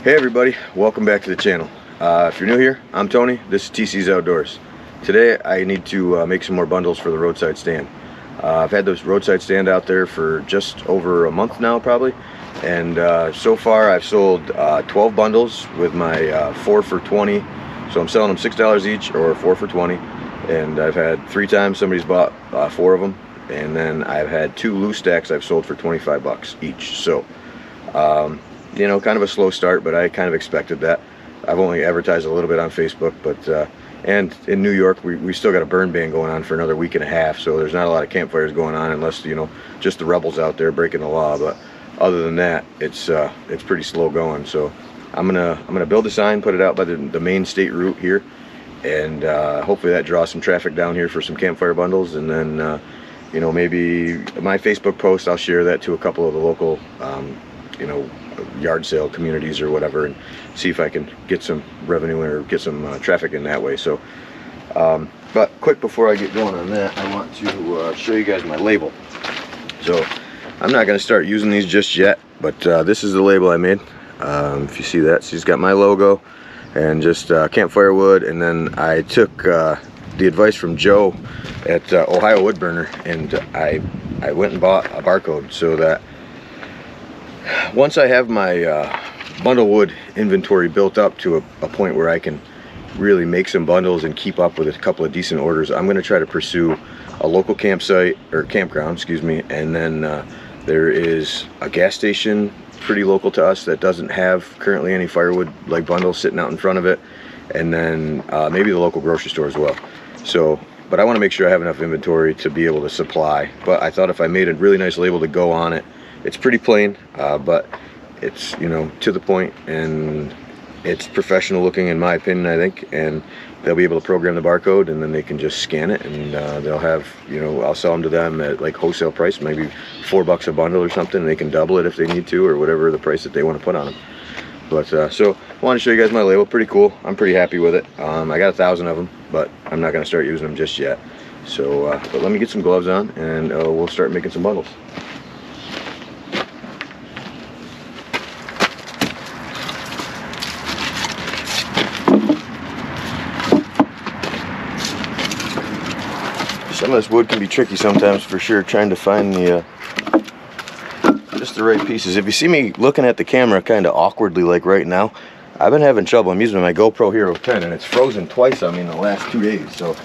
Hey everybody, welcome back to the channel. If you're new here, I'm Tony. This is TC's Outdoors. Today I need to make some more bundles for the roadside stand. I've had this roadside stand out there for just over a month now probably, and so far I've sold 12 bundles with my 4 for $20. So I'm selling them $6 each or 4 for $20, and I've had 3 times somebody's bought 4 of them, and then I've had 2 loose stacks I've sold for 25 bucks each. So you know, kind of a slow start, but I kind of expected that. I've only advertised a little bit on Facebook, but and in New York we still got a burn ban going on for another week and a half, so there's not a lot of campfires going on unless, you know, just the rebels out there breaking the law. But other than that, it's pretty slow going. So I'm gonna build a sign, put it out by the main state route here, and hopefully that draws some traffic down here for some campfire bundles. And then you know, maybe my Facebook post, I'll share that to a couple of the local you know, yard sale communities or whatever, and see if I can get some revenue or get some traffic in that way. So but quick before I get going on that, I want to show you guys my label. So I'm not going to start using these just yet, but this is the label I made. If you see that, so it's got my logo and just campfire wood, and then I took the advice from Joe at Ohio Woodburner, and I went and bought a barcode so that once I have my bundle wood inventory built up to a point where I can really make some bundles and keep up with a couple of decent orders, I'm going to try to pursue a local campsite or campground, excuse me, and then there is a gas station pretty local to us that doesn't have currently any firewood like bundles sitting out in front of it, and then maybe the local grocery store as well. So, but I want to make sure I have enough inventory to be able to supply. But I thought if I made a really nice label to go on it, it's pretty plain, but it's, you know, to the point, and it's professional looking in my opinion, I think. And they'll be able to program the barcode, and then they can just scan it, and they'll have, you know, I'll sell them to them at like wholesale price, maybe $4 a bundle or something, and they can double it if they need to, or whatever the price that they want to put on them. But so I want to show you guys my label. Pretty cool. I'm pretty happy with it. I got 1,000 of them, but I'm not going to start using them just yet. So but let me get some gloves on, and we'll start making some bundles. Some of this wood can be tricky sometimes, for sure, trying to find the just the right pieces. If you see me looking at the camera kind of awkwardly like right now, I've been having trouble. I'm using my GoPro Hero 10, and it's frozen twice on me in the last 2 days. So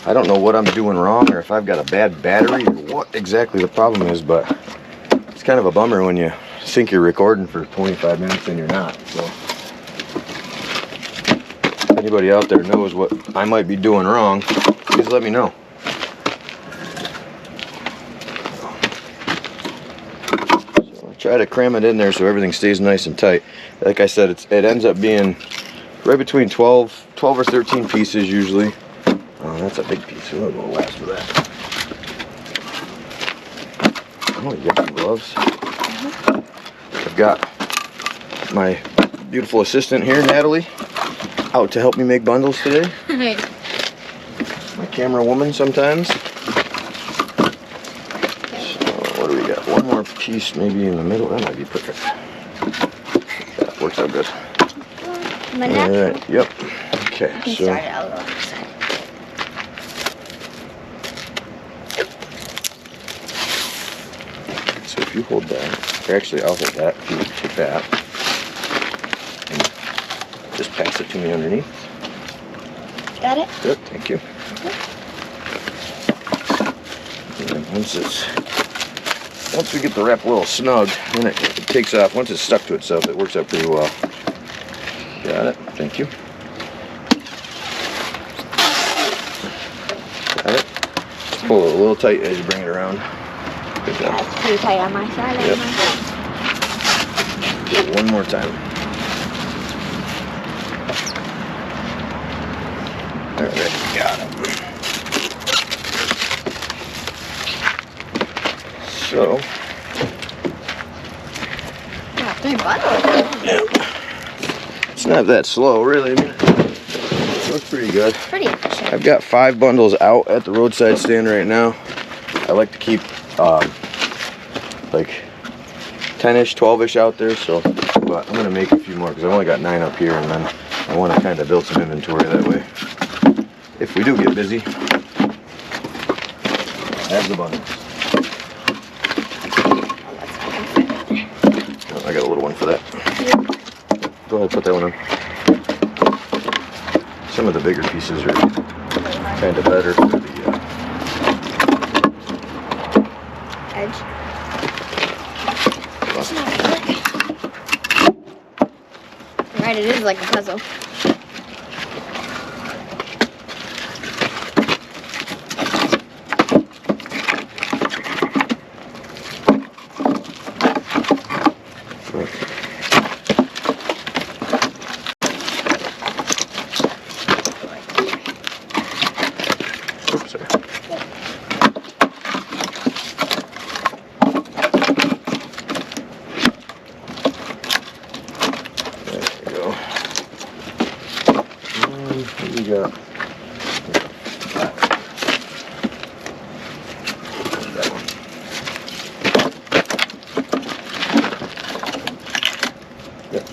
I don't know what I'm doing wrong, or if I've got a bad battery, or what exactly the problem is, but it's kind of a bummer when you think you're recording for 25 minutes and you're not. So if anybody out there knows what I might be doing wrong, please let me know. Try to cram it in there so everything stays nice and tight. Like I said, it ends up being right between 12 or 13 pieces usually. Oh, that's a big piece. We'll go last for that. Oh, you got some gloves. I've got my beautiful assistant here, Natalie, out to help me make bundles today. My camera woman sometimes. One more piece maybe in the middle. That might be perfect. That works out good. Alright, yep. Okay, so start it out on the side. So if you hold that, or actually I'll hold that, you take that, and just pass it to me underneath. Got it? Good, thank you. And then once we get the wrap a little snug, then it takes off. Once it's stuck to itself, it works out pretty well. Got it. Thank you. Got it. Just pull it a little tight as you bring it around. Good job. Yeah, it's pretty tight on my side. Yep. Do it one more time. Alright, got it. So, yeah, 3 bundles. Yeah. It's not that slow, really. I mean, it looks pretty good. Pretty efficient. I've got 5 bundles out at the roadside stand right now. I like to keep like 10-ish, 12-ish out there, so but I'm gonna make a few more because I've only got 9 up here, and then I want to kind of build some inventory that way. If we do get busy, I have the bundles. Oh, I got a little one for that. Go ahead, put that one on. Some of the bigger pieces are kind of better for the Edge. Right, it is like a puzzle. Oops, sorry. What do you got? That one. Yeah.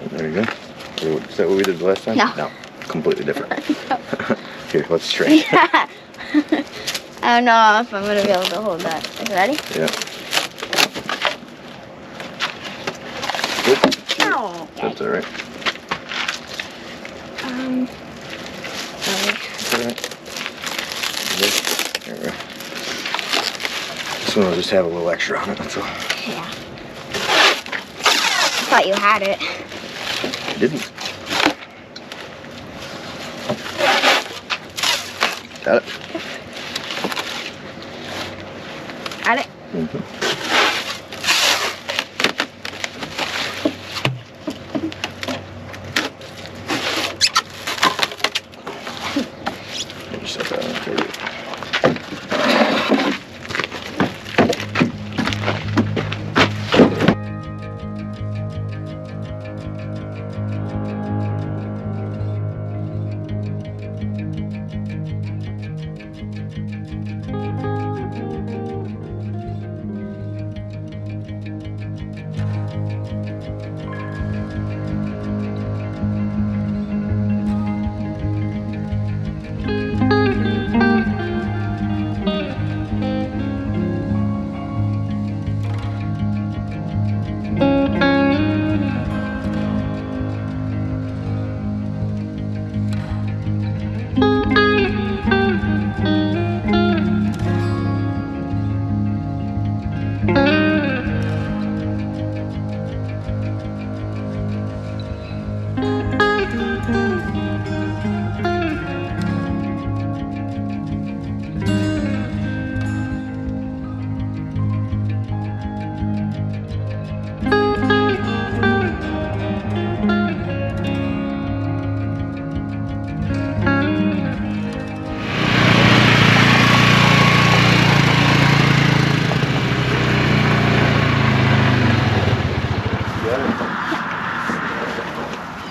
There you go. Is that what we did the last time? No. No. Completely different. Here, let's try. Yeah. I don't know if I'm gonna be able to hold that. Is it ready? Yeah. Good. No. That's all right. Sorry. That's all right. There we go. This one will just have a little extra on it. That's all. Yeah. I thought you had it. I didn't. Got it. Got it? Mm-hmm. Set that on for you.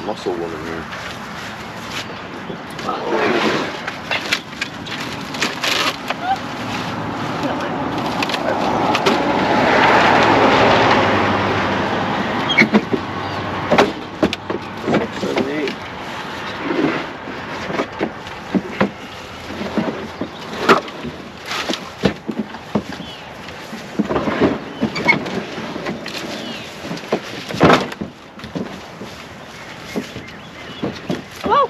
Muscle woman here. Whoa!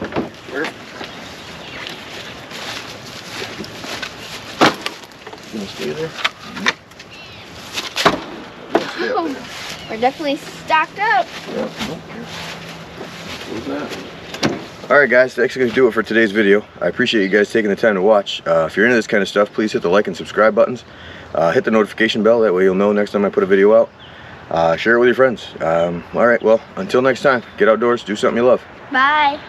Gonna stay there? Oh, we're definitely stocked up. Yeah. Alright guys, that's going to do it for today's video. I appreciate you guys taking the time to watch. If you're into this kind of stuff, please hit the like and subscribe buttons. Hit the notification bell, that way you'll know next time I put a video out. Share it with your friends. Alright, well, until next time, get outdoors, do something you love. Bye.